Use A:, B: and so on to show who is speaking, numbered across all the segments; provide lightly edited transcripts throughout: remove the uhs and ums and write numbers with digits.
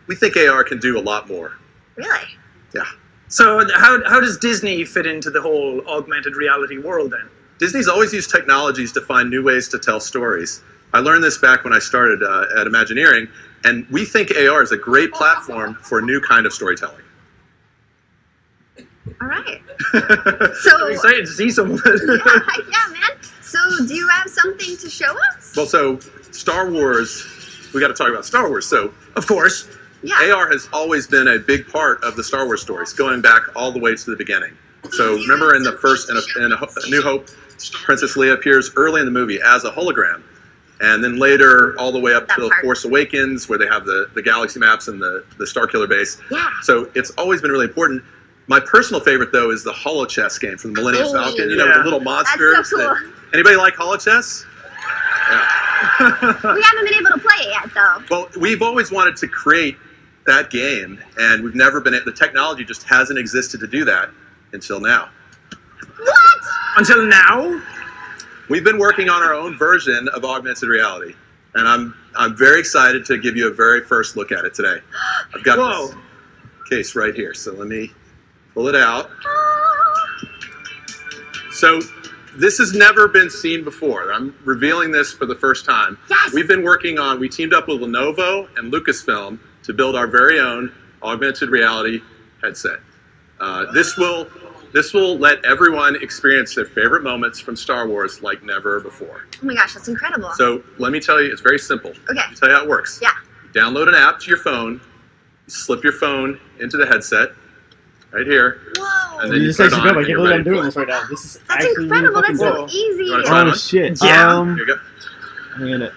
A: we think AR can do a lot more.
B: Really?
A: Yeah.
C: So how does Disney fit into the whole augmented reality world then?
A: Disney's always used technologies to find new ways to tell stories. I learned this back when I started at Imagineering, and we think AR is a great platform for a new kind of storytelling.
B: All right. So
C: I'm excited to see some of it.
B: yeah, man. So do you have something to show us?
A: Well, so Star Wars, we got to talk about Star Wars. So,
C: Of course.
B: Yeah.
A: AR has always been a big part of the Star Wars stories, going back all the way to the beginning. So remember in the first, in A New Hope, Princess Leia appears early in the movie as a hologram. And then later, all the way up to Force Awakens, where they have the galaxy maps and the Starkiller base.
B: Yeah.
A: So it's always been really important. My personal favorite, though, is the Holo Chess game from the Millennium Falcon. You know, with the little monsters.
B: That's so cool.
A: Anybody like Holo Chess? Yeah.
B: We haven't been able to play it yet, though.
A: Well, we've always wanted to create that game, and we've never been. The technology just hasn't existed to do that until now.
B: What?
C: Until now?
A: We've been working on our own version of augmented reality, and I'm very excited to give you a very first look at it today. I've got this case right here, so let me pull it out. So this has never been seen before. I'm revealing this for the first time.
B: Yes.
A: We've been working on, we teamed up with Lenovo and Lucasfilm to build our very own augmented reality headset. This will let everyone experience their favorite moments from Star Wars like never before.
B: Oh my gosh, that's incredible.
A: So let me tell you, it's very simple.
B: Okay.
A: Let me tell you how it works.
B: Yeah.
A: You download an app to your phone, you slip your phone into the headset, right here.
B: Whoa.
A: And then you
D: This
A: put it
D: actually
A: on
D: good. I
A: and
D: can't
A: you're
D: believe
A: ready
D: I'm
A: to
D: doing
A: play.
D: this right now. This is
B: That's
D: actually
B: incredible.
D: really
B: That's
D: fucking
B: so easy.
A: You wanna try it
D: Oh
A: on?
D: shit.
C: Yeah.
A: Here you go.
D: Hang on it.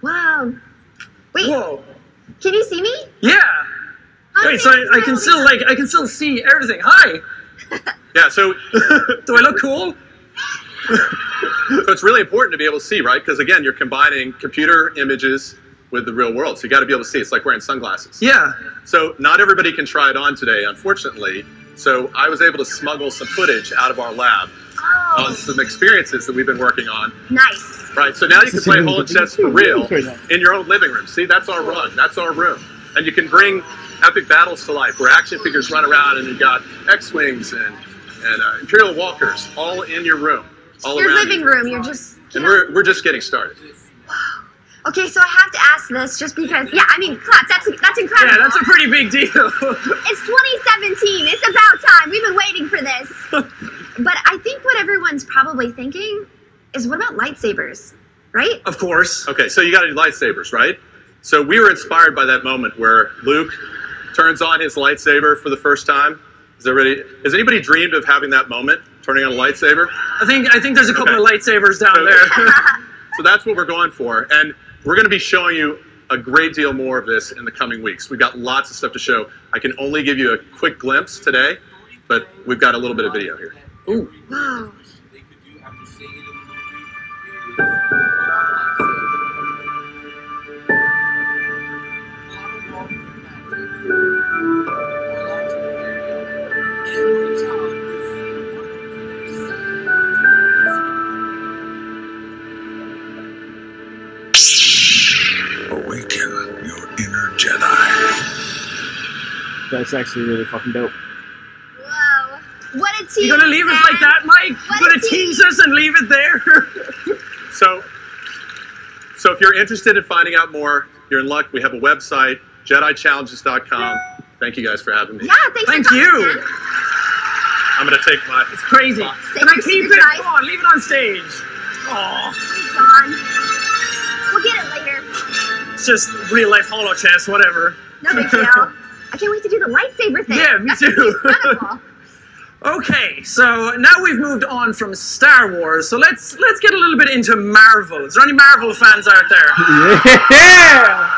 B: Wow. Wait,
C: Whoa.
B: can you see me?
C: Yeah.
B: I'm
C: Wait, so I can still see everything. Hi.
A: Yeah, so
C: Do I look cool?
A: So it's really important to be able to see, right? Because again, you're combining computer images with the real world. So you got to be able to see. It's like wearing sunglasses.
C: Yeah.
A: So not everybody can try it on today, unfortunately. So I was able to smuggle some footage out of our lab on some experiences that we've been working on.
B: Nice.
A: Right, so now you can play Holo Chess for real in your own living room. See, that's our run. That's our room. And you can bring epic battles to life where action figures run around and you've got X-Wings and Imperial Walkers all in your room. All
B: Your
A: around
B: living
A: you.
B: room, you're just...
A: And we're just getting started.
B: Okay, so I have to ask this just because, yeah, I mean, clap, that's incredible.
C: Yeah, that's a pretty big deal.
B: It's 2017, it's about time, we've been waiting for this. But I think what everyone's probably thinking is, what about lightsabers, right?
C: Of course.
A: Okay, so you got to do lightsabers, right? So we were inspired by that moment where Luke turns on his lightsaber for the first time. Has anybody dreamed of having that moment, turning on a lightsaber?
C: I think there's a couple of lightsabers down there.
A: So that's what we're going for. And we're going to be showing you a great deal more of this in the coming weeks. We've got lots of stuff to show. I can only give you a quick glimpse today, but we've got a little bit of video here.
C: Ooh.
B: Wow.
E: Awaken your inner Jedi.
D: That's actually really fucking dope.
B: Whoa. What a tease.
C: You gonna leave us like that, Mike? You gonna tease us and leave it there?
A: So if you're interested in finding out more, you're in luck. We have a website, JediChallenges.com. Thank you guys for having me.
B: Yeah, thank
C: you.
B: Man.
A: I'm going to take my...
C: It's crazy. Can I keep it? Come on, leave it on stage. Aw.
B: It's gone. We'll get it later.
C: It's just real life holo chess, whatever.
B: No big deal. I can't wait to do the lightsaber thing.
C: Yeah, me
B: That's
C: too.
B: incredible.
C: Okay, so now we've moved on from Star Wars, so let's get a little bit into Marvel. Is there any Marvel fans out there?
D: Yeah!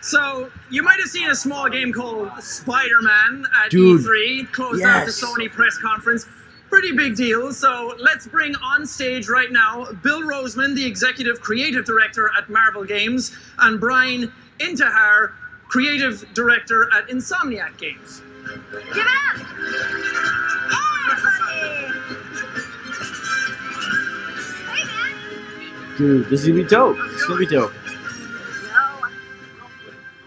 C: So, you might have seen a small game called Spider-Man at
D: Dude,
C: E3, closed out the
D: yes.
C: Sony press conference. Pretty big deal, so let's bring on stage right now Bill Roseman, the Executive Creative Director at Marvel Games, and Brian Intihar, Creative Director at Insomniac Games.
B: Give it up! Hey, everybody! Hey, man!
D: Dude, this is gonna be dope. It's gonna be dope.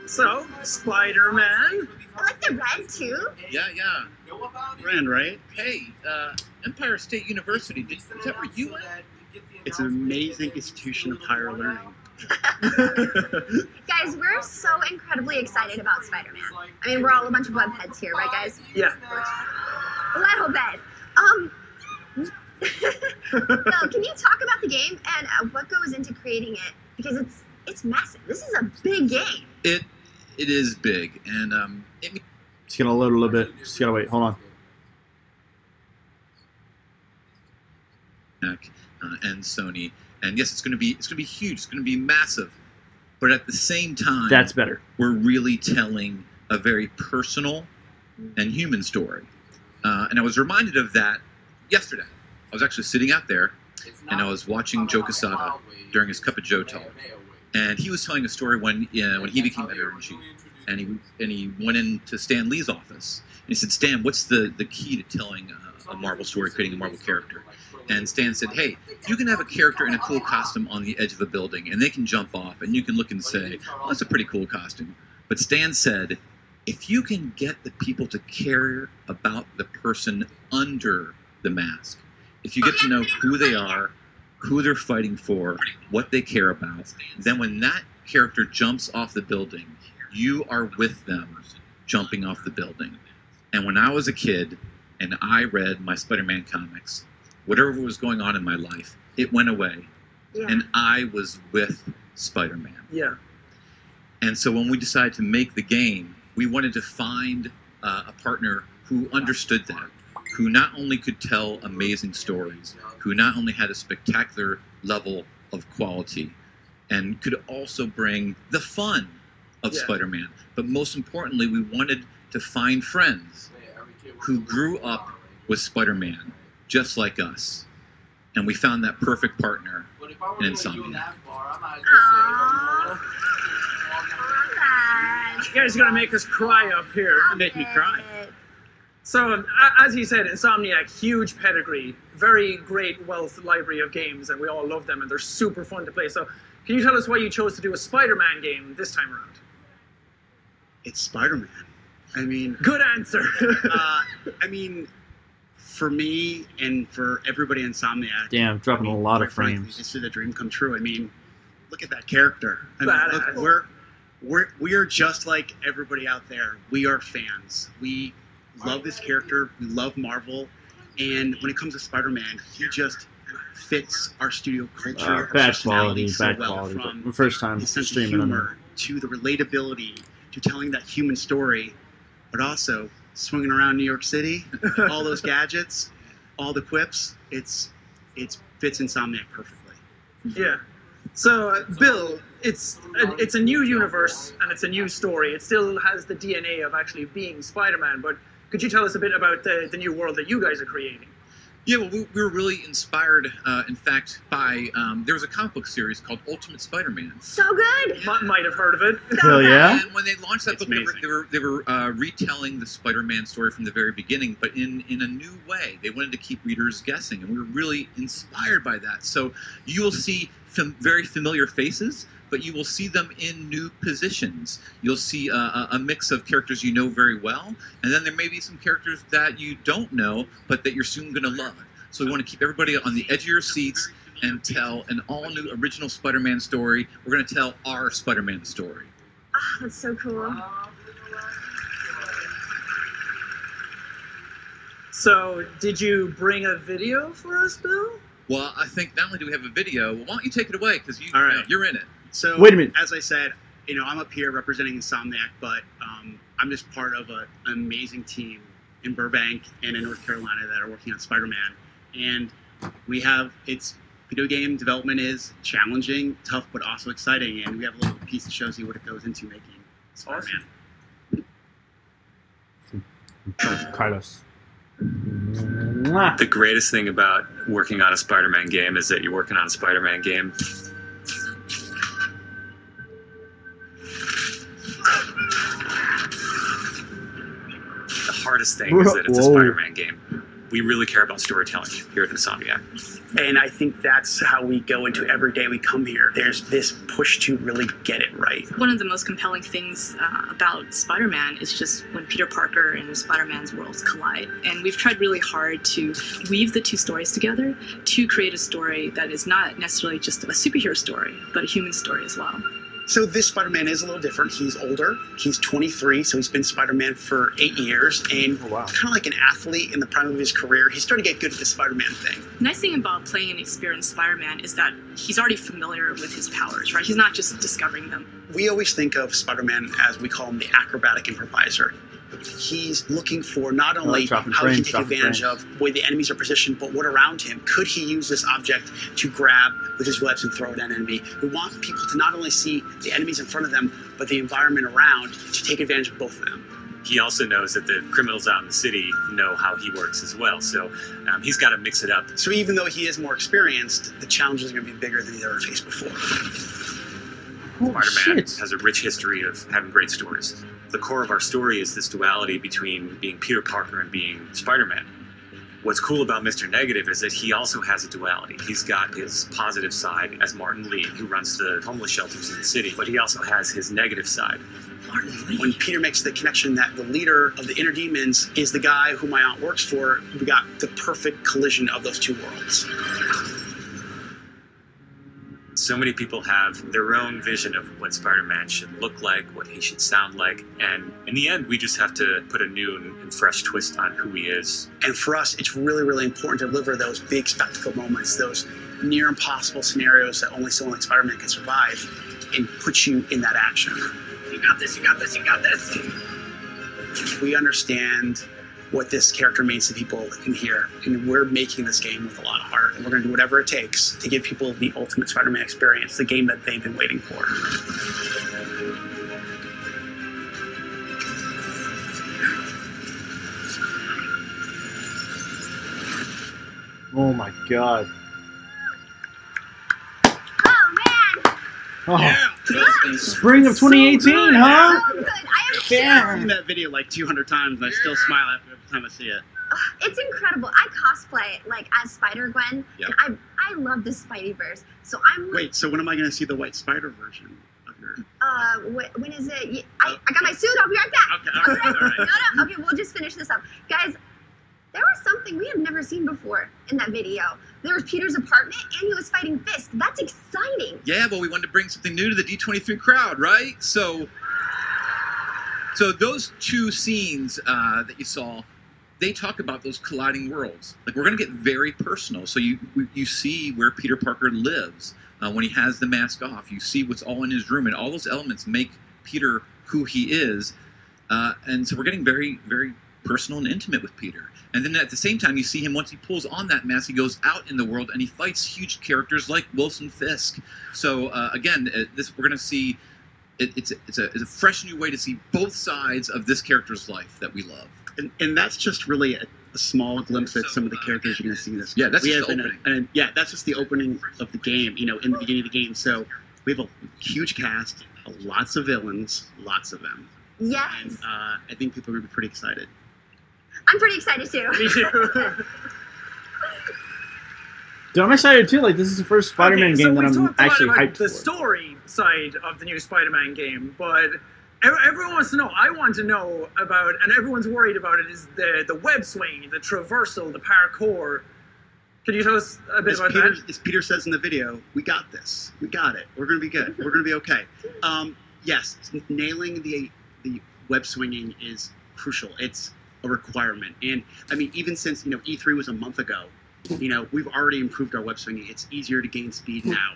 C: So, Spider-Man.
B: I like the red too.
F: Yeah.
G: Brand, right?
F: Hey, Empire State University. Is that where you went?
G: It's an amazing institution of higher learning.
B: Guys, we're so incredibly excited about Spider-Man. I mean, we're all a bunch of webheads here, right, guys?
C: Yeah.
B: Well, I hope that. Bill, can you talk about the game and what goes into creating it? Because it's massive. This is a big game.
F: It is big, and
D: It's gonna load a little bit. Just gotta wait. Hold on.
F: and Sony, and yes, it's gonna be huge. It's gonna be massive, but at the same time,
D: That's better.
F: we're really telling a very personal and human story. And I was reminded of that yesterday. I was actually sitting out there, and I was watching Joe Quesada during his Cup of Joe talk, and he was telling a story when he became editor-in-chief, and he went into Stan Lee's office, and he said, "Stan, what's the key to telling a Marvel story, creating a Marvel character?" And Stan said, "Hey, you can have a character in a cool costume on the edge of a building, and they can jump off, and you can look and say, oh, that's a pretty cool costume." But Stan said, if you can get the people to care about the person under the mask, if you get to know who they are, who they're fighting for, what they care about, then when that character jumps off the building, you are with them jumping off the building. And when I was a kid and I read my Spider-Man comics, whatever was going on in my life, it went away.
B: Yeah.
F: And I was with Spider-Man.
C: Yeah.
F: And so when we decided to make the game, we wanted to find a partner who understood that, who not only could tell amazing stories, who not only had a spectacular level of quality, and could also bring the fun of Spider-Man. But most importantly, we wanted to find friends who grew up with Spider-Man, just like us. And we found that perfect partner in Insomniac.
C: You guys are gonna make us cry up here.
G: Make me cry.
C: So, as he said, Insomniac, huge pedigree, very great wealth library of games, and we all love them, and they're super fun to play. So, can you tell us why you chose to do a Spider-Man game this time around?
G: It's Spider-Man. I mean,
C: Good answer.
G: I mean, for me and for everybody in Insomniac,
D: Damn, dropping a lot of
G: quite frankly,
D: frames.
G: This is a dream come true. I mean, look at that character. I mean,
C: Badass.
G: look, we are just like everybody out there. We are fans. We love this character. We love Marvel. And when it comes to Spider-Man, he just fits our studio culture. our
D: Bad
G: personality
D: quality,
G: so
D: bad
G: well,
D: quality.
G: from
D: But first time
G: his sense of
D: streaming on
G: humor to the relatability to telling that human story, but also swinging around New York City, all those gadgets, all the quips. It fits Insomniac perfectly.
C: Yeah. So, Bill, it's a new universe and it's a new story. It still has the DNA of actually being Spider-Man, but could you tell us a bit about the new world that you guys are creating?
F: Yeah, well, we were really inspired, in fact, by, there was a comic book series called Ultimate Spider-Man.
B: So good.
C: Might have heard of it.
D: Hell yeah.
F: And when they launched that
G: It's
F: book,
G: amazing.
F: they were retelling the Spider-Man story from the very beginning, but in a new way. They wanted to keep readers guessing, and we were really inspired by that. So you will see very familiar faces, but you will see them in new positions. You'll see a mix of characters you know very well, and then there may be some characters that you don't know, but that you're soon going to love. So we want to keep everybody on the edge of your seats and tell an all-new original Spider-Man story. We're going to tell our Spider-Man story.
B: Oh, that's so cool.
C: So, did you bring a video for us, Bill?
F: Well, I think not only do we have a video, well, why don't you take it away, because
G: All right.
F: you're in it.
G: So,
D: Wait a minute.
G: as I said, I'm up here representing Insomniac, but I'm just part of an amazing team in Burbank and in North Carolina that are working on Spider-Man. And video game development is challenging, tough, but also exciting. And we have a little piece that shows you what it goes into making Spider-Man.
D: Carlos. Mwah.
H: The greatest thing about working on a Spider-Man game is that you're working on a Spider-Man game. The hardest thing is that it's a
D: Whoa.
H: Spider-Man game. we really care about storytelling here at Insomniac.
G: And I think that's how we go into every day we come here. There's this push to really get it right.
I: One of the most compelling things about Spider-Man is just when Peter Parker and Spider-Man's worlds collide. And we've tried really hard to weave the two stories together to create a story that is not necessarily just a superhero story, but a human story as well.
G: So this Spider-Man is a little different. He's older. He's 23, so he's been Spider-Man for 8 years, and kind of like an athlete in the prime of his career. He's starting to get good at the Spider-Man thing.
I: The nice thing about playing an experienced Spider-Man is that he's already familiar with his powers, right? He's not just discovering them.
G: We always think of Spider-Man as, we call him, the acrobatic improviser. He's looking for not only how he can take advantage of where the enemies are positioned, but what around him. Could he use this object to grab with his webs and throw it at an enemy? We want people to not only see the enemies in front of them, but the environment around, to take advantage of both of them.
H: He also knows that the criminals out in the city know how he works as well, so he's got to mix it up.
G: So even though he is more experienced, the challenges are going to be bigger than he's ever faced before.
H: Spider-Man has a rich history of having great stories. The core of our story is this duality between being Peter Parker and being Spider-Man. What's cool about Mr. Negative is that he also has a duality. He's got his positive side as Martin Lee, who runs the homeless shelters in the city, but he also has his negative side.
G: Martin Lee. When Peter makes the connection that the leader of the Inner Demons is the guy who my aunt works for, we got the perfect collision of those two worlds.
H: So many people have their own vision of what Spider-Man should look like, what he should sound like, and in the end, we just have to put a new and fresh twist on who he is.
G: And for us, it's really, really important to deliver those big spectacle moments, those near impossible scenarios that only someone like Spider-Man can survive, and put you in that action. You got this, you got this, you got this. We understand what this character means to people in here, and we're making this game with a lot of heart, and we're going to do whatever it takes to give people the ultimate Spider-Man experience, the game that they've been waiting for.
D: Oh my god.
B: Oh man!
D: Oh.
G: Yeah.
D: Spring of 2018, huh?
B: So good. I
G: I've seen that video like 200 times, and I still smile every time I see it.
B: It's incredible. I cosplay like as Spider-Gwen,
G: Yep.
B: and I love the Spideyverse. So I'm like,
G: Wait, so when am I going to see the White Spider version of your...
B: when is it? I got my suit. I'll be right back.
G: Okay, all right, all right.
B: No. Okay, we'll just finish this up, guys. There was something we have never seen before in that video. There was Peter's apartment, and he was fighting Fisk. That's exciting.
F: Yeah, well, we wanted to bring something new to the D23 crowd, right? So those two scenes that you saw, they talk about those colliding worlds. Like, we're going to get very personal. So you see where Peter Parker lives when he has the mask off. You see what's all in his room, and all those elements make Peter who he is. And so we're getting very, very personal and intimate with Peter. And then at the same time, you see him, once he pulls on that mask, he goes out in the world and he fights huge characters like Wilson Fisk. So again, we're going to see, it's a fresh new way to see both sides of this character's life that we love.
G: And that's just really a small glimpse at some of the characters you're going to see in this game.
F: Yeah, that's just the opening.
G: Yeah, that's just the opening of the game, in the beginning of the game. So we have a huge cast, lots of villains, lots of them.
B: Yes.
G: And I think people are going to be pretty excited.
B: I'm pretty excited too.
C: Me too.
D: Dude, I'm excited too. Like, this is the first Spider-Man game that I'm actually hyped
C: the
D: for.
C: story side of the new Spider-Man game, but everyone wants to know. I want to know about, and everyone's worried about it, is the web swing, the traversal, the parkour. Can you tell us a bit about that?
G: As Peter says in the video, we got this. We got it. We're going to be good. We're going to be okay. Yes, nailing the web swinging is crucial. It's a requirement. And I mean, even since E3 was a month ago, we've already improved our web swinging. It's easier to gain speed now.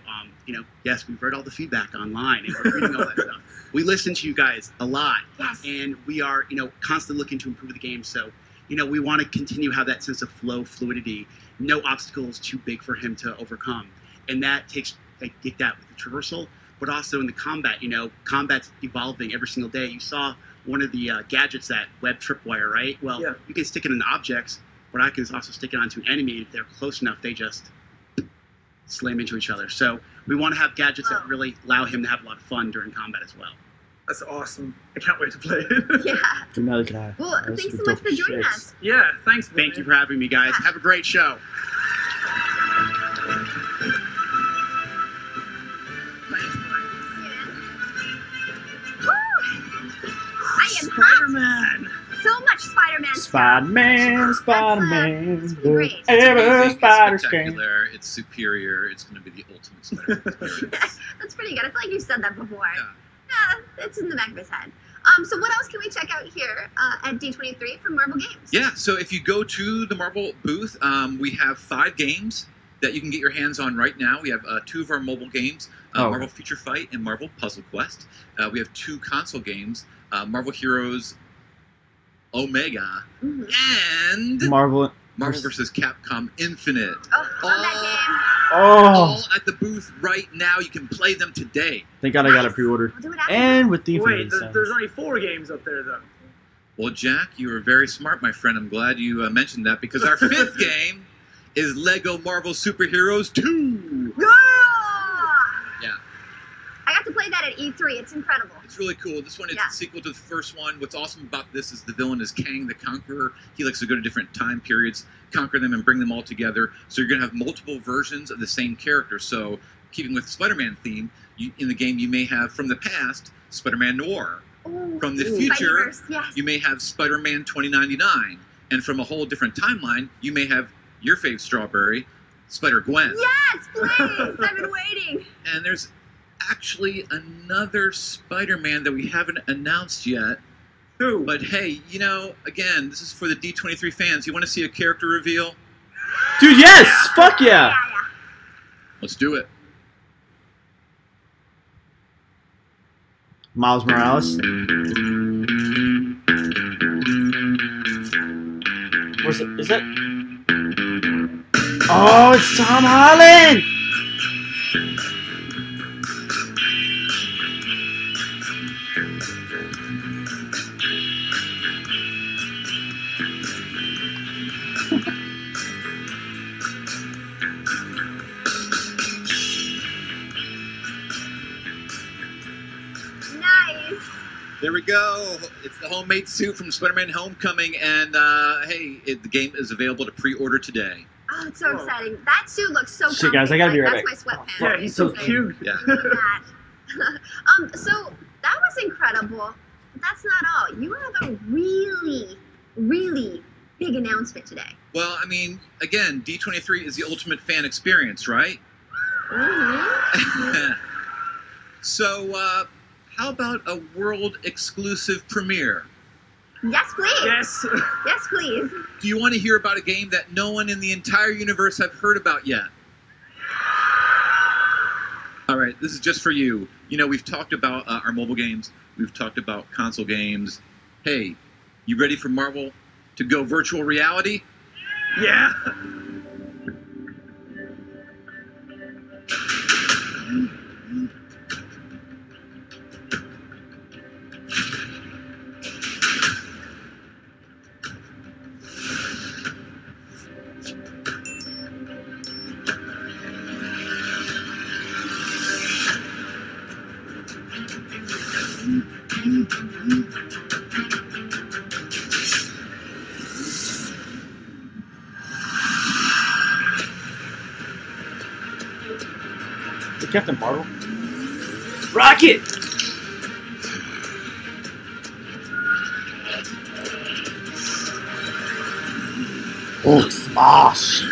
G: Yes, we've read all the feedback online and we're reading all that stuff. We listen to you guys a lot.
B: Yes.
G: And we are, constantly looking to improve the game. So, we want to continue to have that sense of flow, fluidity, no obstacles too big for him to overcome. And that takes, get that with the traversal, but also in the combat, combat's evolving every single day. You saw one of the gadgets, that web tripwire, right? Well,
C: yeah.
G: You can stick it into objects, but I can also stick it onto an enemy. If they're close enough, they just slam into each other. So we want to have gadgets that really allow him to have a lot of fun during combat as well.
C: That's awesome. I can't wait to play it.
B: Yeah.
D: Good night, guy.
B: Well, thanks so much for joining us.
C: Yeah, thanks.
G: Thank you for having me, guys. Have a great show.
B: I am
C: Spider-Man.
B: so much Spider-Man.
D: Spider-Man, Spider-Man,
B: It's gonna be great.
D: ever
F: Amazing,
D: Spider-Man.
F: spectacular, it's superior, it's going to be the ultimate Spider-Man experience.
B: That's pretty good. I feel like you've said that before.
F: Yeah.
B: Yeah, it's in the back of his head. So what else can we check out here at D23 from Marvel Games?
F: Yeah, so if you go to the Marvel booth, we have 5 games that you can get your hands on right now. We have 2 of our mobile games, Marvel Future Fight and Marvel Puzzle Quest. We have 2 console games, Marvel Heroes Omega and
D: Marvel
F: vs. Capcom Infinite.
B: Oh, love that game.
F: All at the booth right now. You can play them today.
D: Thank God I got it pre-ordered.
B: We'll do it after.
D: And with the
C: Wait,
D: Infinity
C: there's only 4 games up there, though.
F: Well, Jack, you were very smart, my friend. I'm glad you mentioned that because our 5th game is Lego Marvel Superheroes 2.
B: Yeah!
F: Yeah.
B: I got to play that at E3. It's incredible.
F: It's really cool. This one is
B: Yeah.
F: a sequel to the first one. What's awesome about this is the villain is Kang the Conqueror. He likes to go to different time periods, conquer them, and bring them all together. So you're going to have multiple versions of the same character. So keeping with the Spider-Man theme, in the game you may have, from the past, Spider-Man Noir.
B: Ooh,
F: From the future,
B: Spider-Verse, yes.
F: you may have Spider-Man 2099. And from a whole different timeline, you may have your fave Strawberry, Spider-Gwen.
B: Yes, please. I've been waiting.
F: And there's actually another Spider-Man that we haven't announced yet.
C: Who?
F: But hey, you know, again, this is for the D23 fans. You want to see a character reveal?
D: Dude, yes! Fuck yeah!
F: Let's do it.
D: Miles Morales. Where's it? Is that? Oh, it's Tom Holland!
B: Nice.
F: There we go. It's the homemade suit from Spiderman Homecoming, and hey, the game is available to pre-order today.
B: Oh, it's so exciting. That suit looks so
D: Shit, guys, I gotta be right back.
B: That's my sweatpants.
C: Yeah, he's so cute.
F: Yeah.
B: That. So that was incredible. But that's not all. You have a really, really big announcement today.
F: Well, I mean, again, D23 is the ultimate fan experience, right?
B: Mm-hmm.
F: So, how about a world exclusive premiere?
B: Yes, please.
C: Yes.
B: Yes, please.
F: Do you want to hear about a game that no one in the entire universe have heard about yet? All right, this is just for you. You know, we've talked about our mobile games. We've talked about console games. Hey, you ready for Marvel to go virtual reality?
C: Yeah.
D: The Captain Marvel. Rocket! Oh, smash!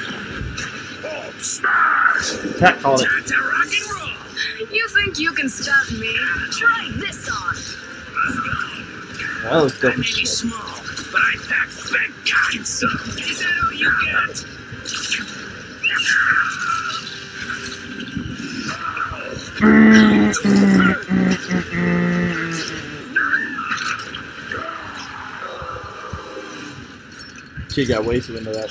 D: Pat called it.
I: You think you can stop me? Try this on.
D: That was dope.
E: I may be small, but I pack big guns. Is that all you get?
D: She got way too into that.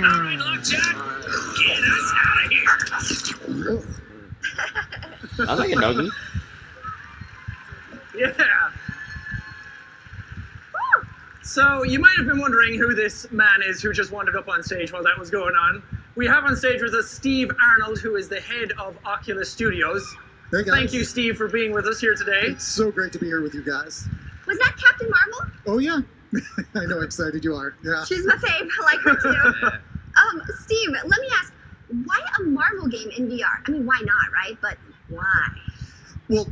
E: Alright, Lockjack, get us out of here.
D: I like a doggy.
C: Yeah. So you might have been wondering who this man is who just wandered up on stage while that was going on. We have on stage with us Steve Arnold, who is the head of Oculus Studios.
J: Hey guys.
C: Thank you, Steve, for being with us here today.
J: It's so great to be here with you guys.
B: Was that Captain Marvel?
J: Oh yeah, I know how excited you are. Yeah.
B: She's my fave. I like her too. Steve, let me ask, why a Marvel game in VR? I mean, why not, right? But why?
J: Well,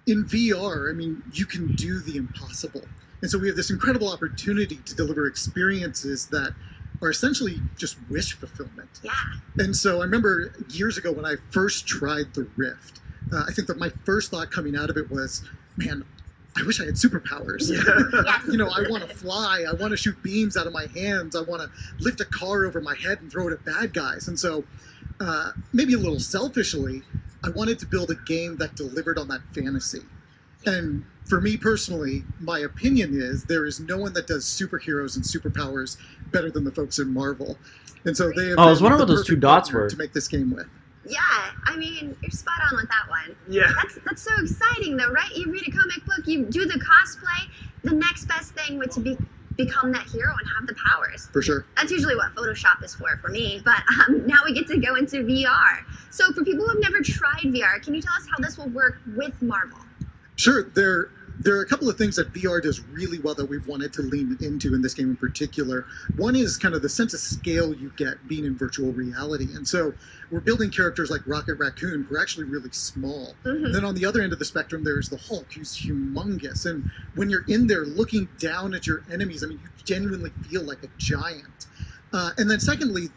J: in VR, I mean, you can do the impossible. And so we have this incredible opportunity to deliver experiences that are essentially just wish fulfillment.
B: Yeah.
J: And so I remember years ago when I first tried the Rift, I think that my first thought coming out of it was, man, I wish I had superpowers.
B: Yes.
J: You know, I want to fly. I want to shoot beams out of my hands. I want to lift a car over my head and throw it at bad guys. And so maybe a little selfishly, I wanted to build a game that delivered on that fantasy. And for me personally, my opinion is there is no one that does superheroes and superpowers better than the folks in Marvel. And so they have
D: I was wondering
J: the
D: what those two
J: perfect
D: dots
J: partner
D: were.
J: to make this game with.
B: Yeah, I mean, you're spot on with that one.
C: Yeah.
B: That's so exciting, though, right? You read a comic book, you do the cosplay. The next best thing would to become that hero and have the powers.
J: For sure.
B: That's usually what Photoshop is for me. But now we get to go into VR. So for people who have never tried VR, can you tell us how this will work with Marvel?
J: Sure. There are a couple of things that VR does really well that we've wanted to lean into in this game in particular. One is kind of the sense of scale you get being in virtual reality. And so we're building characters like Rocket Raccoon, who are actually really small.
B: Mm-hmm.
J: Then on the other end of the spectrum, there's the Hulk, who's humongous. And when you're in there looking down at your enemies, I mean, you genuinely feel like a giant. And then secondly,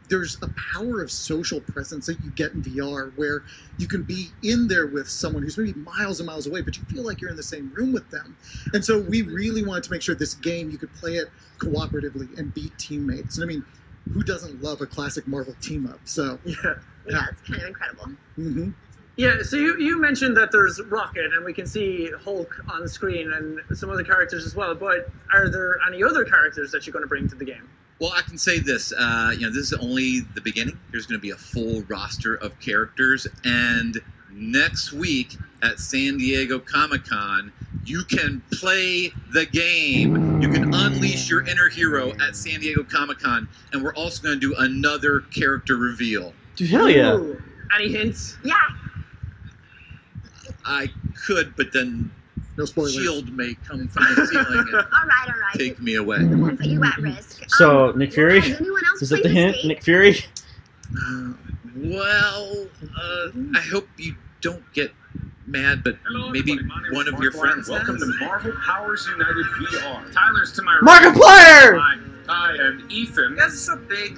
J: there's a power of social presence that you get in VR where you can be in there with someone who's maybe miles and miles away, but you feel like you're in the same room with them. And so we really wanted to make sure this game, you could play it cooperatively and beat teammates. And I mean, who doesn't love a classic Marvel team up? So
C: Yeah.
B: Yeah, it's kind of incredible.
J: mm-hmm.
C: Yeah, so you mentioned that there's Rocket, and we can see Hulk on screen and some other characters as well, but are there any other characters that you're going to bring to the game?
F: Well, I can say this. This is only the beginning. There's going to be a full roster of characters, and next week at San Diego Comic-Con, you can play the game. You can unleash your inner hero at San Diego Comic-Con, and we're also going to do another character reveal.
D: Dude, hell yeah.
C: Ooh. Any hints?
B: Yeah.
F: I could, but then
J: No spoilers.
F: Shield may come from the ceiling and
B: All right.
F: take me away.
B: We won't put you at risk.
D: So, Nick Fury?
B: Has anyone else
D: Is that
B: played
D: the
B: this
D: hint?
B: game?
D: Nick Fury?
F: I hope you don't get mad, but maybe one of your friends
K: Welcome
F: has.
K: to Marvel Powers United VR. Tyler's to my
D: Markiplier!
K: right. I am Ethan.
C: That's so big.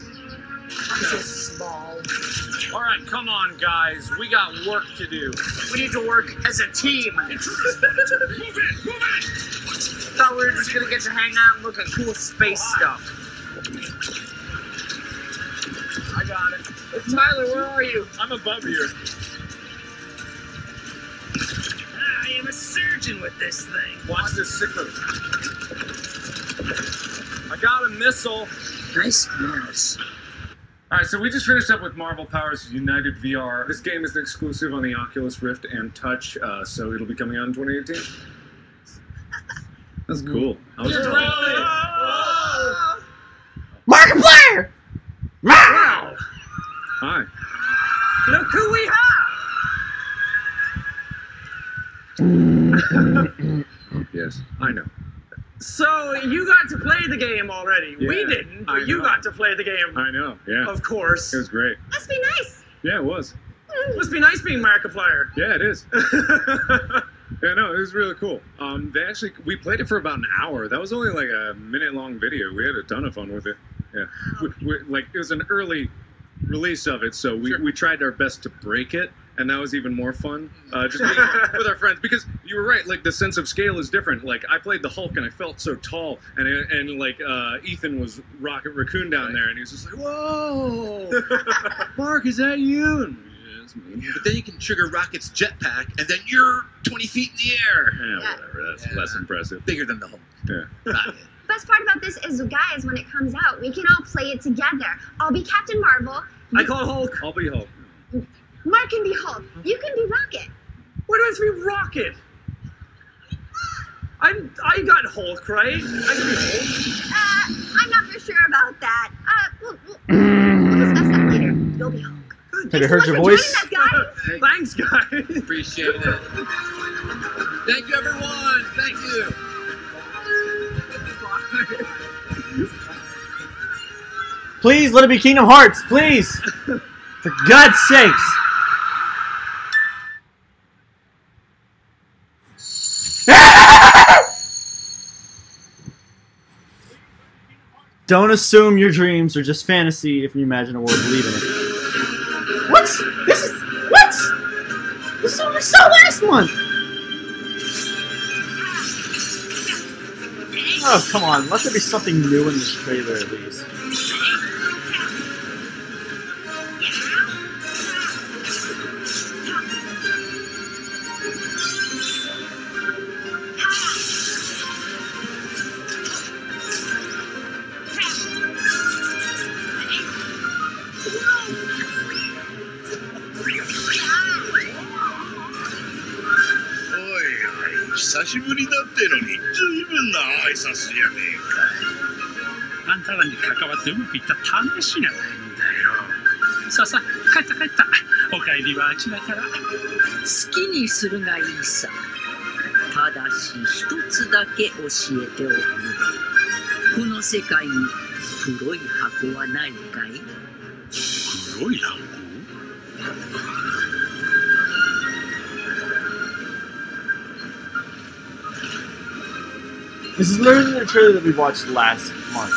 C: I'm so small.
K: All right, come on, guys. We got work to do.
C: We need to work as a team. Thought we were just going to get to hang out and look at cool space stuff. I got it. Tyler, where are you?
K: I'm above here.
E: I am a surgeon with this thing.
K: Watch this sickle. I got a missile.
C: Nice mouse.
K: All right, so we just finished up with Marvel Powers United VR. This game is an exclusive on the Oculus Rift and Touch, so it'll be coming out in 2018. That's cool. I was
D: Markiplier!
C: Wow.
K: Hi.
C: Look who we have.
K: Yes, I know.
C: So you got to play the game already. We
K: Yeah,
C: didn't,
K: I
C: but you
K: know.
C: got to play the game.
K: I know, yeah.
C: Of course.
K: It was great.
B: Must be nice.
K: Yeah, it was.
C: Must be nice being Markiplier.
K: Yeah, it is. Yeah, no, it was really cool. We played it for about an hour. That was only like a minute-long video. We had a ton of fun with it. Yeah, it was an early release of it, so we tried our best to break it, and that was even more fun. Just being with our friends, because you were right. Like the sense of scale is different. Like I played the Hulk, and I felt so tall, and Ethan was Rocket Raccoon down there, and he was just like, "Whoa, Mark, is that you?" And, yeah, it's me.
F: But then you can trigger Rocket's jetpack, and then you're 20 feet in the air.
K: Yeah, whatever. That's less impressive.
F: Bigger than the Hulk.
K: Yeah.
B: The best part about this is, guys, when it comes out, we can all play it together. I'll be Captain Marvel.
C: I call Hulk.
K: I'll be Hulk.
B: Mark can be Hulk. You can be Rocket.
C: Why do I have to be Rocket? I got Hulk, right? I can be Hulk.
B: I'm not for sure about that. We'll discuss that later. You'll be Hulk.
D: Have you heard your voice?
C: Thanks, guys.
F: Appreciate it. Thank you, everyone. Thank you.
D: Please let it be Kingdom Hearts, please. For God's sakes. Don't assume your dreams are just fantasy if you imagine a world believe in it. What? This is what? This is what we saw last month. Oh, come on. Let there be something new in this trailer at least. This is literally the trailer that we watched last month.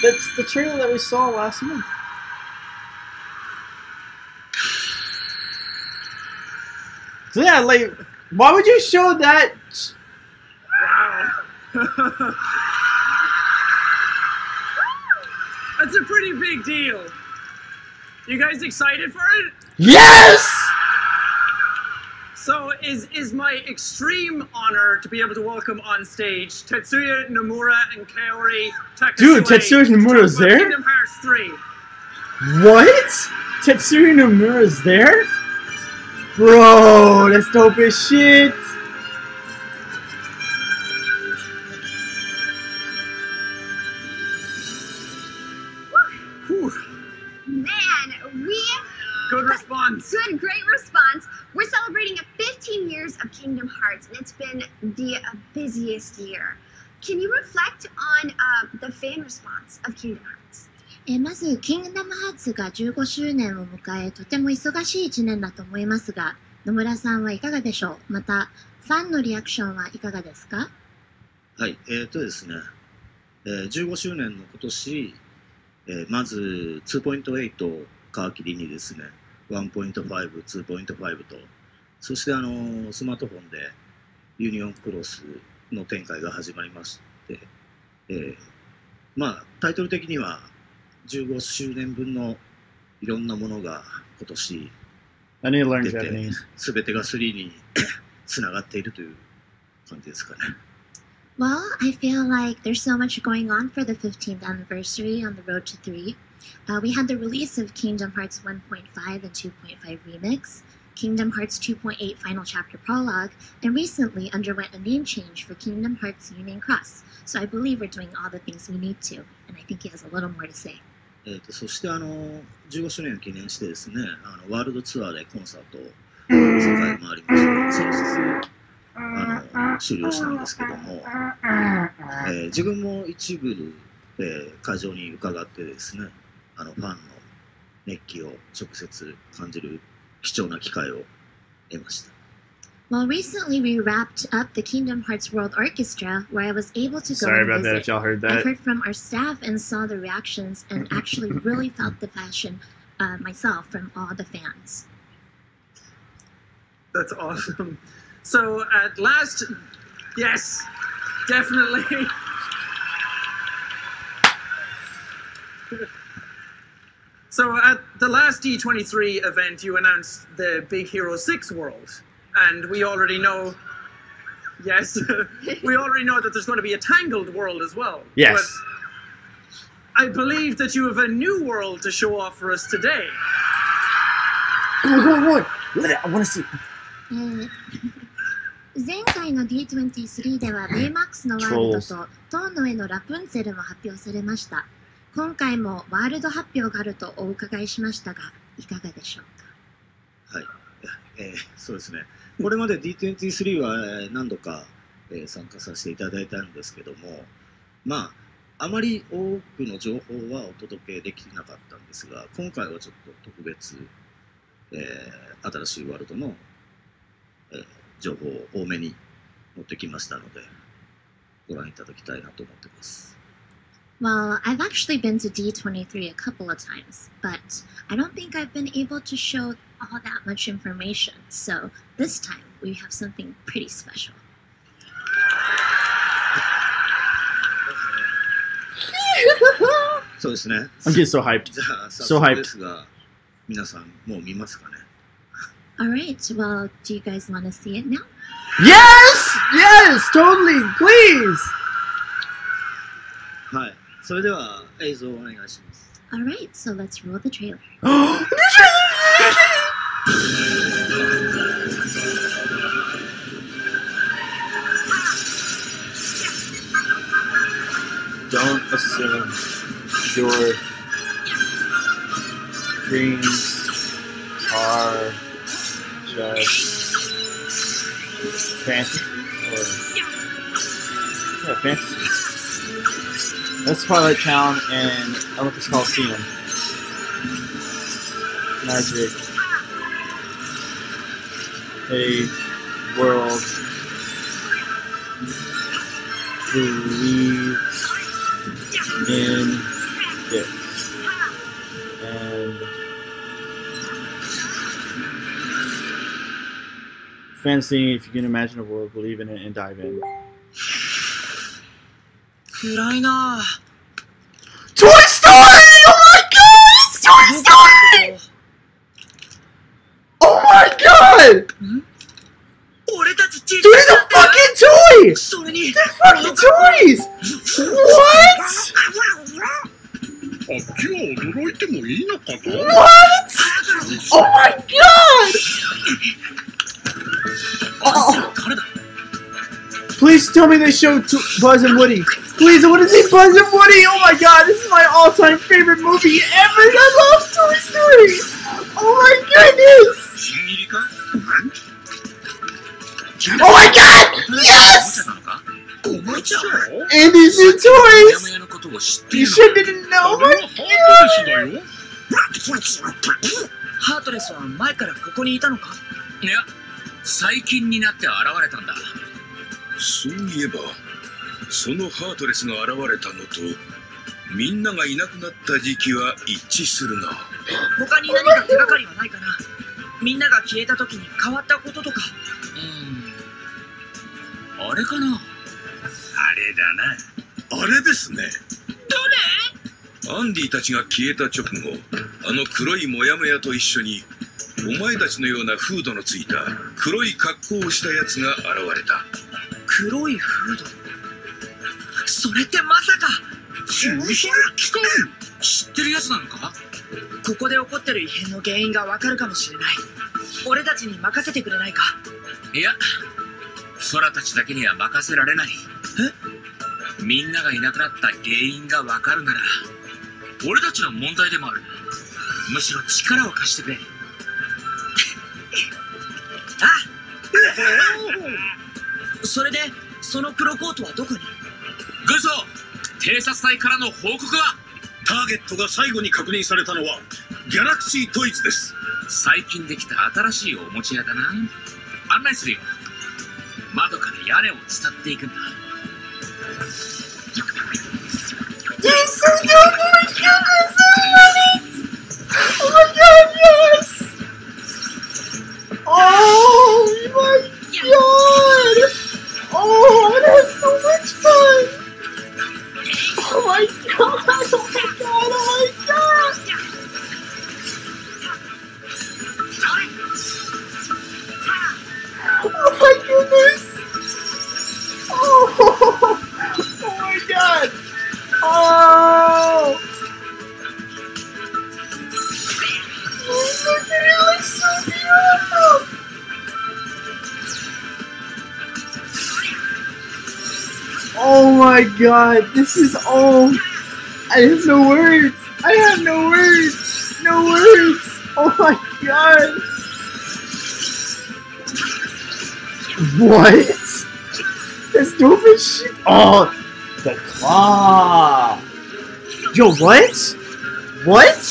D: That's the trailer that we saw last month. So yeah, like, why would you show that?
C: Wow. That's a pretty big deal. You guys excited for it?
D: Yes!
C: So is my extreme honor to be able to welcome on stage Tetsuya Nomura and Kaori Takasue.
D: Dude, Tetsuya Nomura's there?
C: Kingdom Hearts 3.
D: What? Tetsuya Nomura's there? Bro, that's dope as shit.
B: Man,
C: good response.
B: Good, great response. We're celebrating 15 years of Kingdom Hearts, and it's been the busiest year. Can you reflect on the fan response of Kingdom Hearts?
L: まず、キングダムハーツが15周年を迎え、とても忙しい1年だと思いますが、野村さんはいかがでしょう？また、ファンのリアクションはいかがですか？
M: はい、ですね、15周年の今年、まず 2.8 を皮切りにですね、1.5、2.5 と、そしてスマートフォンでユニオンクロスの展開が始まりまして、まあタイトル的には15周年分のいろんなものが今年出て、すべてが3につながっているという感じですかね。
L: Well, I feel like there's so much going on for the 15th anniversary on the road to 3. We had the release of Kingdom Hearts 1.5 and 2.5 Remix, Kingdom Hearts 2.8 Final Chapter Prologue, and recently underwent a name change for Kingdom Hearts Union Cross. So I believe we're doing all the things we need to, and I think he has a little more to say.
M: そして15周年を記念してですね、ワールドツアーでコンサートを世界回りまして、先日終了したんですけども、自分も一部、会場に伺ってですね、ファンの熱気を直接感じる貴重な機会を得ました。
L: Well, recently we wrapped up the Kingdom Hearts World Orchestra, where I was able to go
D: Sorry
L: and
D: about that
L: visit.
D: if y'all heard
L: I
D: that.
L: heard from our staff and saw the reactions and actually really felt the passion myself from all the fans.
C: That's awesome. So at last, yes, definitely. So at the last D23 event, you announced the Big Hero 6 world. And we already know, yes, we already know that there's going to be a Tangled world as well.
D: Yes.
C: But I believe that you have a new world to show off for us today.
D: Go on. Let it. I want to see.
L: 前回の D23 ではベイマックスのワールドと塔の上のラプンツェルも発表されました。今回もワールド発表があるとお伺いしましたが、いかがでしょうか。
M: はい、そうですね。これまで D23 は何度か参加させていただいたんですけども、まああまり多くの情報はお届けできなかったんですが、今回はちょっと特別、新しいワールドの、情報を多めに持ってきましたので、ご覧いただきたいなと思っています。
L: Well, I've actually been to D23 a couple of times, but I don't think I've been able to show all that much information. So this time we have something pretty special.
M: そうですね。
D: I'm getting so hyped.
M: じゃあ、早
D: So
M: 速
D: hyped.
M: ですが、皆さんもう見ますかね。
L: Alright, well, do you guys want to see it now?
D: Yes! Yes! Totally! Please!
M: はい。それでは映像をお願いします。
L: Alright, so let's roll the trailer.
D: Don't assume your dreams are just fantasy. Yeah, fantasy. That's Twilight Town and Olympus Coliseum. Magic. A world. Believe in it. And fantasy, if you can imagine a world, believe in it and dive in.
E: 暗いな。
D: Toy Story! Oh my god! It's Toy Story! Oh my god!
E: 俺たち
D: Dude, it's a fucking toy!
E: それに
D: They're fucking toys! What?
N: あ、今日驚いてもいいのかな
D: What? Oh my god! Oh. Please tell me they showed Buzz and Woody. Please, I want to see Buzz and Woody! Oh my god, this is my all-time favorite movie ever! I love Toy Story! Oh my goodness! Oh my god! Yes! And these new toys! You sure didn't know? Oh my god!
E: ハートレスは前からここにいたのか？いや、最近になって現れたんだ。
N: そういえば、そのハートレスが現れたのと、みんながいなくなった時期は一致するな。
E: 他に何か手がかりはないかな？みんなが消えた時に変わったこととか。あれかな？あれだな。
N: あれですね。アンディたちが消えた直後、あの黒いモヤモヤと一緒に、お前たちのようなフードのついた黒い格好をしたやつが現れた。
E: 黒いフード？それってまさか知ってるやつなのか？ここで起こってる異変の原因がわかるかもしれない。俺たちに任せてくれないか？いや、空たちだけには任せられない。え？みんながいなくなった原因がわかるなら、俺たちの問題でもある。むしろ力を貸してくれ。それで、その黒コートはどこに？軍曹、偵察隊からの報告は？
N: ターゲットが最後に確認されたのはギャラクシートイズです。
E: 最近できた新しいおもちゃ屋だな。案内するよ。窓から屋根を伝っていくんだ。
D: Dude, so dope! Oh my goodness, I love it! Oh my god, yes! Oh my god! Oh, I'm gonna have so much fun! Oh my god, oh my god, oh my god! Oh my goodness! Oh, oh my god! Oh! Look at it, it looks so beautiful! Oh my god, this is all... I have no words! I have no words! No words! Oh my god! What? That's dope as shit! Oh! The claw! Yo, what? What?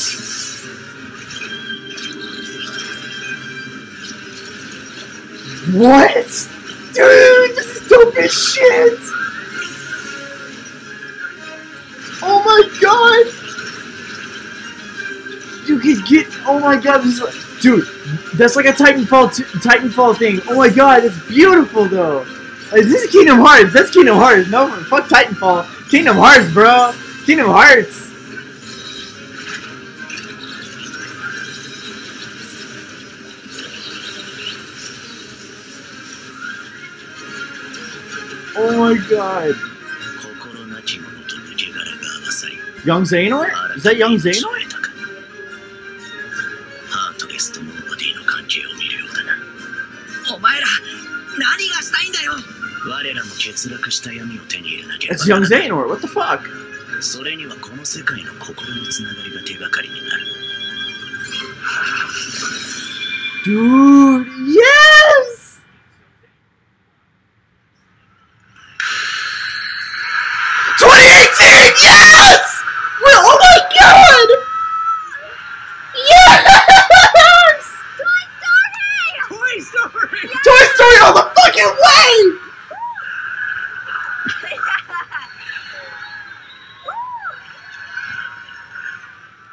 D: What? Dude, this is dope as shit! Oh my god! You can get... Oh my god, this is... Dude, that's like a Titanfall thing. Oh my god, it's beautiful though! Like, this is Kingdom Hearts. That's Kingdom Hearts. No, fuck Titanfall. Kingdom Hearts, bro. Kingdom Hearts. Oh my god. Young Xehanort? Is that Young Xehanort? It's Young Xehanort, what the fuck? Dude, yes! Yes! Well, oh my god! Yes!
C: Toy Story!
D: Toy Story all the fucking way!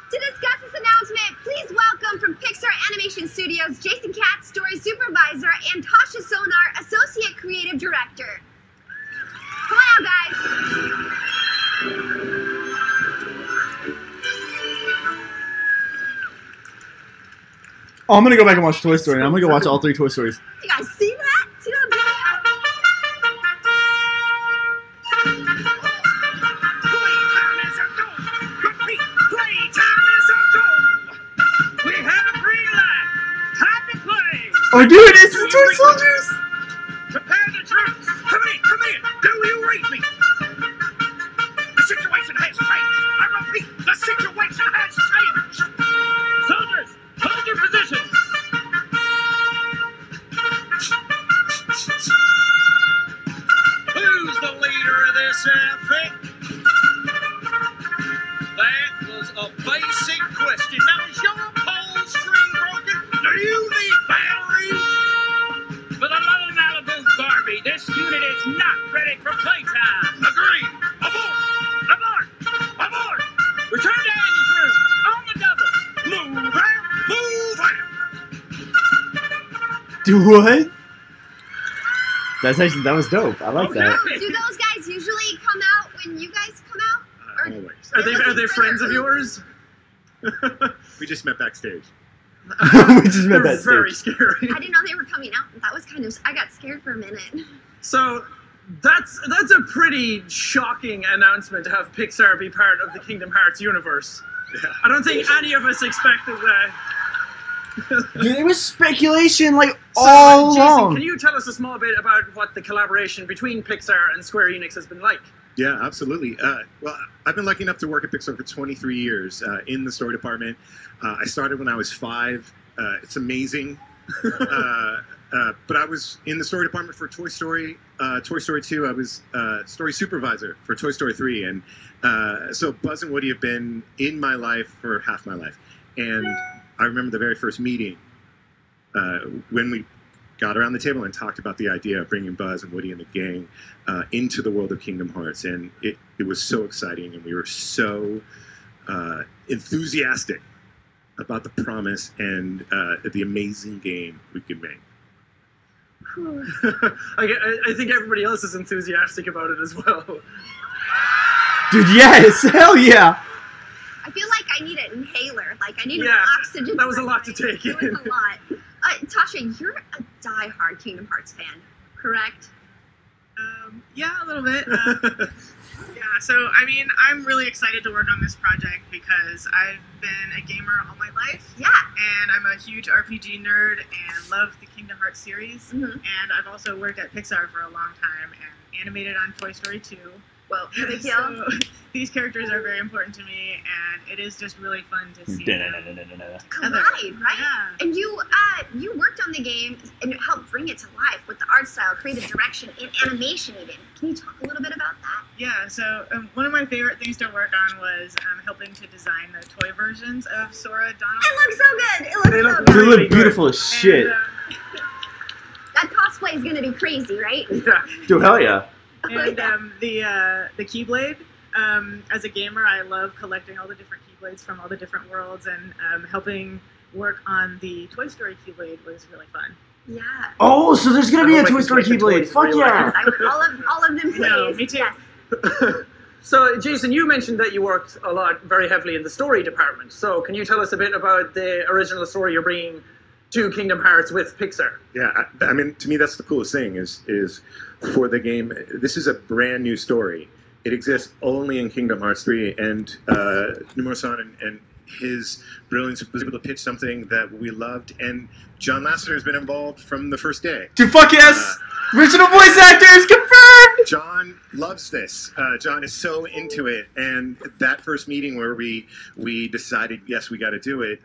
B: To discuss this announcement, please welcome from Pixar Animation Studios, Jason Katz, Story Supervisor, and Tasha Sonar, Associate Creative Director. Come on out, guys!
D: Oh, I'm gonna go back and watch Toy Story. I'm gonna go watch all 3 Toy Stories.
B: You guys see that? See that video?
E: Playtime is a go! Repeat! Playtime is a go! We have a green light! Time to play!
D: Oh, dude, it's the Toy Soldiers!
E: Prepare the troops! Come in! Come in! Do you read me? The situation has changed! I repeat, the situation has changed! Soldiers, hold your positions! Who's the leader of this outfit? That was a basic question. Now, is your pole string broken? Do you need batteries? For the lone Malibu Barbie, this unit is not ready for playtime. Agreed. Abort! Abort! Abort! Return to Andy's room. On the double. Move out! Move out!
D: Do what? That's actually, that was dope. I like that.
B: Do those guys usually come out when you guys come out? Or
C: Always. Are they friends of yours?
K: We just met backstage.
D: We just met
C: They're
D: that
C: very
D: stage.
C: scary.
B: I didn't know they were coming out. That was kind of... I got scared for a minute.
C: So that's a pretty shocking announcement to have Pixar be part of the Kingdom Hearts universe.
K: Yeah.
C: I don't think any of us expected that.
D: Dude, it was speculation like
C: So,
D: all
C: Jason,
D: along.
C: can you tell us a small bit about what the collaboration between Pixar and Square Enix has been like?
K: Yeah, absolutely. Well, I've been lucky enough to work at Pixar for 23 years in the story department. I started when I was 5. It's amazing. But I was in the story department for Toy Story 2. I was story supervisor for Toy Story 3. And so Buzz and Woody have been in my life for half my life. And
O: I remember the very first meeting when we got around the table and talked about the idea of bringing Buzz and Woody and the gang into the world of Kingdom Hearts, and it was so exciting, and we were so enthusiastic about the promise and the amazing game we could make.
C: I think everybody else is enthusiastic about it as well.
D: Dude, yes, hell yeah.
B: I feel like I need an inhaler. Like I need an oxygen.
C: That was a lot to take in.
B: It was a lot. Tasha, you're a die-hard Kingdom Hearts fan, correct?
P: Yeah, a little bit. Yeah, so I mean, I'm really excited to work on this project because I've been a gamer all my life.
B: Yeah.
P: And I'm a huge RPG nerd and love the Kingdom Hearts series.
B: Mm-hmm.
P: And I've also worked at Pixar for a long time and animated on Toy Story 2.
B: Well,
P: so these characters are very important to me, and it is just really fun to see them
B: collide, right?
P: Yeah.
B: And you worked on the game and helped bring it to life with the art style, creative direction, and animation even. Can you talk a little bit about that?
P: Yeah, so one of my favorite things to work on was helping to design the toy versions of Sora, Donald.
B: It looks so good. It looks so good.
D: They look beautiful as shit.
P: And,
B: that cosplay is gonna be crazy, right?
C: Yeah.
D: Dude, hell yeah.
P: And the Keyblade, as a gamer, I love collecting all the different Keyblades from all the different worlds, and helping work on the Toy Story Keyblade was really fun.
B: Yeah.
D: Oh, so there's gonna be a Toy Story Keyblade. Fuck yeah.
B: All of them, please.
P: No, me too.
B: Yes.
C: So, Jason, you mentioned that you worked a lot, very heavily in the story department. So, can you tell us a bit about the original story you're bringing to Kingdom Hearts with Pixar?
O: Yeah, I mean, to me, that's the coolest thing is for the game. This is a brand new story. It exists only in Kingdom Hearts 3, and Nomura-san and his brilliance was able to pitch something that we loved, and John Lasseter has been involved from the first day.
D: Dude, fuck yes! Original voice actors confirmed!
O: John loves this. John is so into it, and that first meeting where we decided, yes, we got to do it,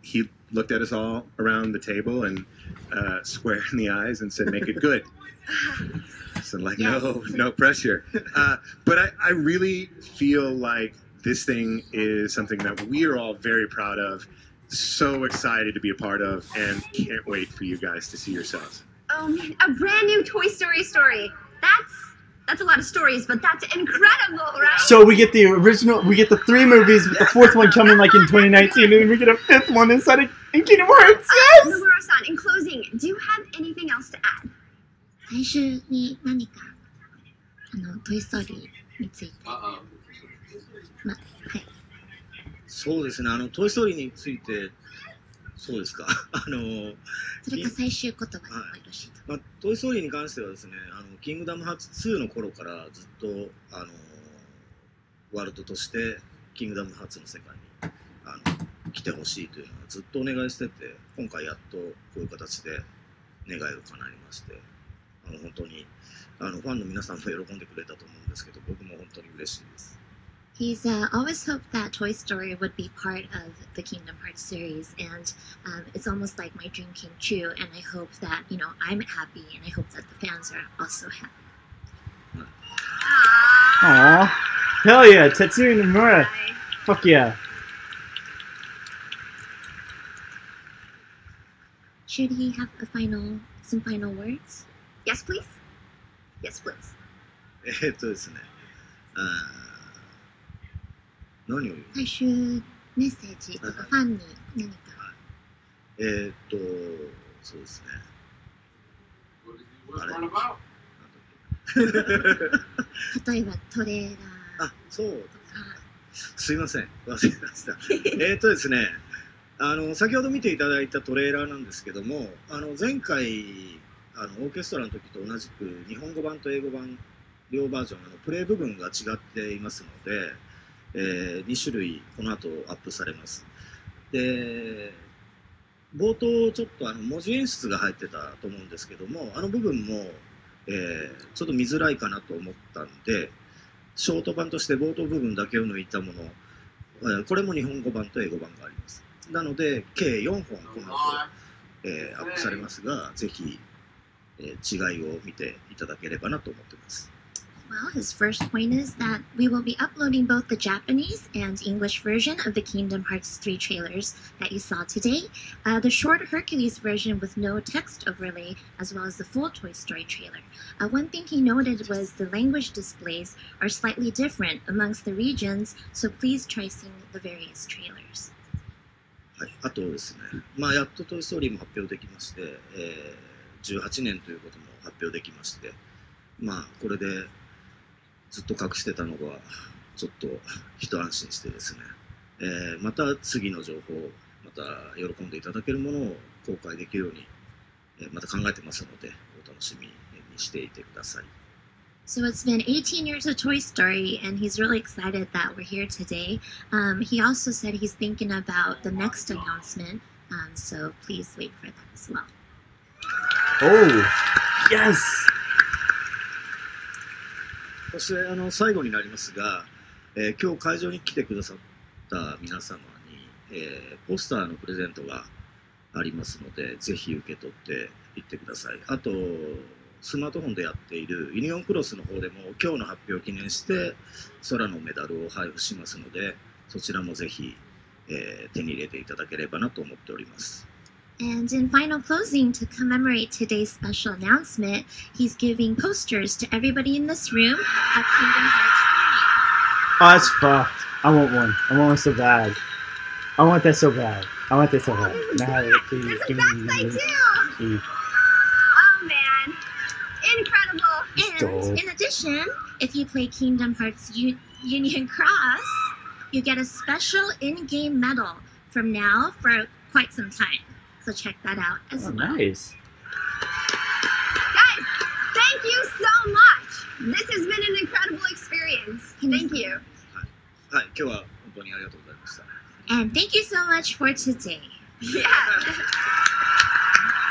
O: he looked at us all around the table and square in the eyes and said, make it good. So like, no pressure. But I really feel like this thing is something that we're all very proud of, so excited to be a part of, and can't wait for you guys to see yourselves.
B: Oh man, a brand new Toy Story story. That's a lot of stories, but that's incredible, right?
D: So we get the original, we get the 3 movies, with the 4th one coming like in 2019, and then we get a 5th one in Kingdom Hearts. Yes!
B: Nomura-san, in closing, do you have anything else to add?
L: 最終に何かトイ・ストーリーについて
M: そうですね、トイ・ストーリーについて、そうですか。
L: それか最終言葉でもよろしいと。
M: トイ・ストーリーに関してはですね、キングダムハーツ2の頃からずっとワールドとしてキングダムハーツの世界に来てほしいというのはずっとお願いしてて、今回やっとこういう形で願いが叶いまして、本当にファンの皆さんも喜んでくれたと思うんですけど、僕も本当に嬉しいです。
L: He's always hoped that Toy Story would be part of the Kingdom Hearts series, and it's almost like my dream came true. And I hope that I'm happy, and I hope that the fans are also happy.
D: Aww, hell yeah, Tetsuya Nomura. Fuck yeah.
L: Should he have some final words?
B: Yes, please. Yes, please.
M: ですね。何を
L: 最終メッセージとかファンに何か
M: そうですね。
L: 例えばトレーラー
M: そうすいません忘れましたですね先ほど見ていただいたトレーラーなんですけども前回オーケストラの時と同じく日本語版と英語版両バージョンプレイ部分が違っていますので2種類この後アップされます。で冒頭ちょっと文字演出が入ってたと思うんですけども部分も、ちょっと見づらいかなと思ったんでショート版として冒頭部分だけを抜いたもの、これも日本語版と英語版があります。なので計4本この後、アップされますがぜひ、違いを見ていただければなと思っています。
L: Well, his first point is that we will be uploading both the Japanese and English version of the Kingdom Hearts 3 trailers that you saw today, the short Hercules version with no text overlay, as well as the full Toy Story trailer. One thing he noted was the language displays are slightly different amongst the regions, so please try seeing the various trailers.
M: はい、あとですね、やっとトイ・ストーリーも発表できまして、18年ということも発表できまして、これでずっと隠してたのがちょっと一安心してですね、また次の情報、また喜んでいただけるものを公開できるように、また考えてますので、お楽しみにしていてください。
L: So it's been 18 years of Toy Story, and he's really excited that we're here today. He also said he's thinking about the next announcement, so please wait for that as well.
D: Oh, yes!
M: そして最後になりますが、今日会場に来てくださった皆様に、ポスターのプレゼントがありますので、ぜひ受け取っていってください。あとスマートフォンでやっているユニオンクロスの方でも今日の発表を記念して空のメダルを配布しますので、そちらもぜひ、手に入れていただければなと思っております。
L: And in final closing, to commemorate today's special announcement, he's giving posters to everybody in this room of Kingdom Hearts 3.
D: Oh, that's fucked. I want one. I want one so bad. I want that so bad. I want that so bad. Nah, please, give me. Please.
B: Oh man, incredible!
L: And in addition, if you play Kingdom Hearts Union Cross, you get a special in-game medal from now for quite some time. So check that out as well.
D: Nice.
B: Guys, thank you so much. This has been an incredible experience. Thank you.
M: はい、今日は本当にありがとうございました。
L: And thank you so much for today.
B: Yeah.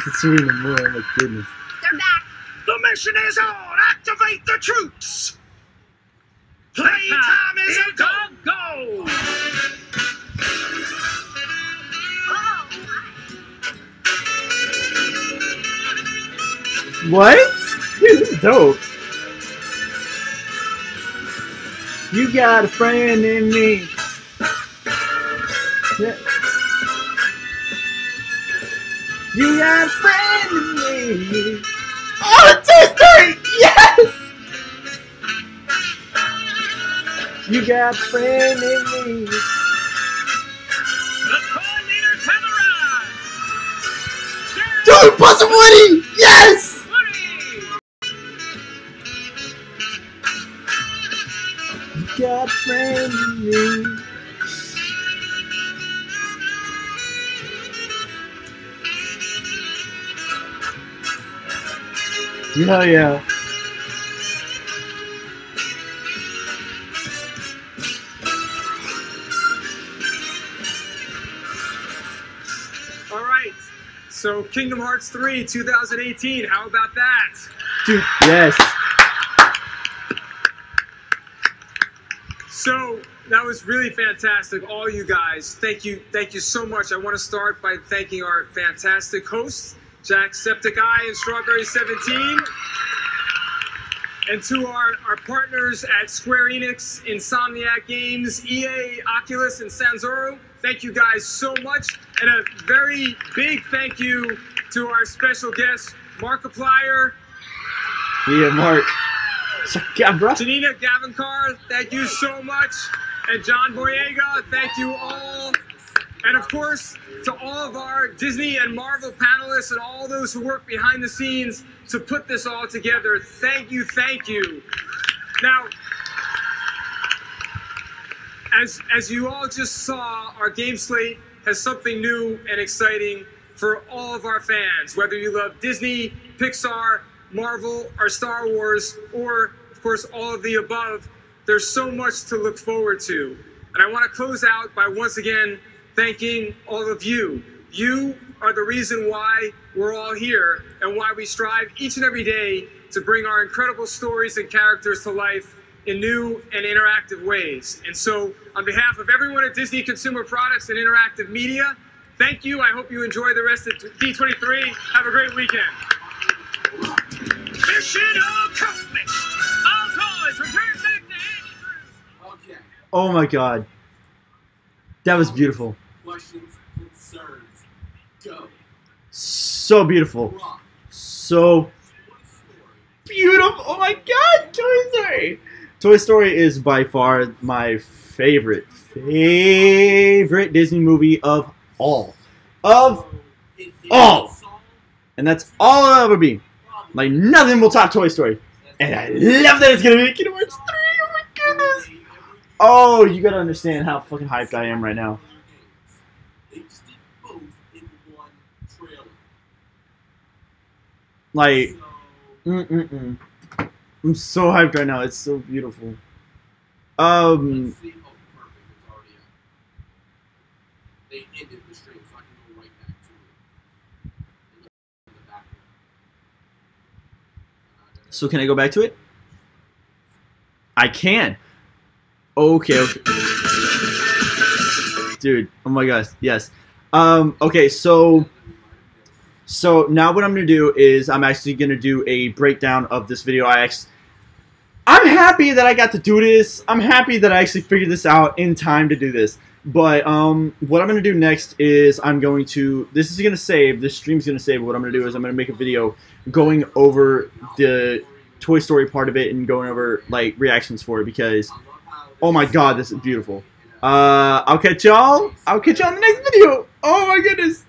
D: Tetsuya Nomura, my goodness.
B: They're back.
E: The mission is on! Activate the troops! Playtime is a go!
D: What? Dude, this is dope. You got a friend in me. Yeah. You got a friend in me. Oh, Toy Story! Yes! You got a friend in me.
E: The coordinators have arrived!
D: Dude, Possum Woody! Yes! You got a friend in me. Yeah, yeah.
Q: All right. So Kingdom Hearts 3 2018, how about that?
D: Dude, yes.
Q: So that was really fantastic, all you guys. Thank you so much. I want to start by thanking our fantastic hosts, Jacksepticeye and Strawberry 17, and to our partners at Square Enix, Insomniac Games, EA, Oculus, and Sanzoro. Thank you guys so much, and a very big thank you to our special guest, Markiplier.
D: Yeah, Mark.
Q: Janina Gavinkar, thank you so much. And John Boyega, thank you all. And of course, to all of our Disney and Marvel panelists and all those who work behind the scenes to put this all together, thank you, thank you. Now, as you all just saw, our game slate has something new and exciting for all of our fans, whether you love Disney, Pixar, Marvel, or Star Wars, or of course all of the above. There's so much to look forward to. And I want to close out by once again thanking all of you. You are the reason why we're all here and why we strive each and every day to bring our incredible stories and characters to life in new and interactive ways. And so on behalf of everyone at Disney Consumer Products and Interactive Media, thank you. I hope you enjoy the rest of D23. Have a great weekend.
E: Mission accomplished! All
C: boys, return back to Andy Cruz.
D: Okay. Oh my god. That was beautiful.
R: Questions, concerns, go.
D: So beautiful. So beautiful. Oh my god, Toy Story. Toy Story is by far my favorite Disney movie of all. Of all. And that's all it'll ever be. Like, nothing will top Toy Story. And I love that it's gonna be Kingdom Hearts 3. Oh my goodness. Oh, you gotta understand how fucking hyped I am right now. Like, I'm so hyped right now. It's so beautiful.
R: They ended the stream, so I can go right back to it.
D: So can I go back to it? I can. Okay. Dude, oh my gosh, yes. Okay, so now what I'm gonna do is I'm actually gonna do a breakdown of this video. I'm happy that I got to do this. I'm happy that I actually figured this out in time to do this. But what I'm gonna do next is this stream's gonna save. What I'm gonna do is I'm gonna make a video going over the Toy Story part of it and going over like reactions for it, because oh my god, this is beautiful. I'll catch y'all in the next video. Oh my goodness.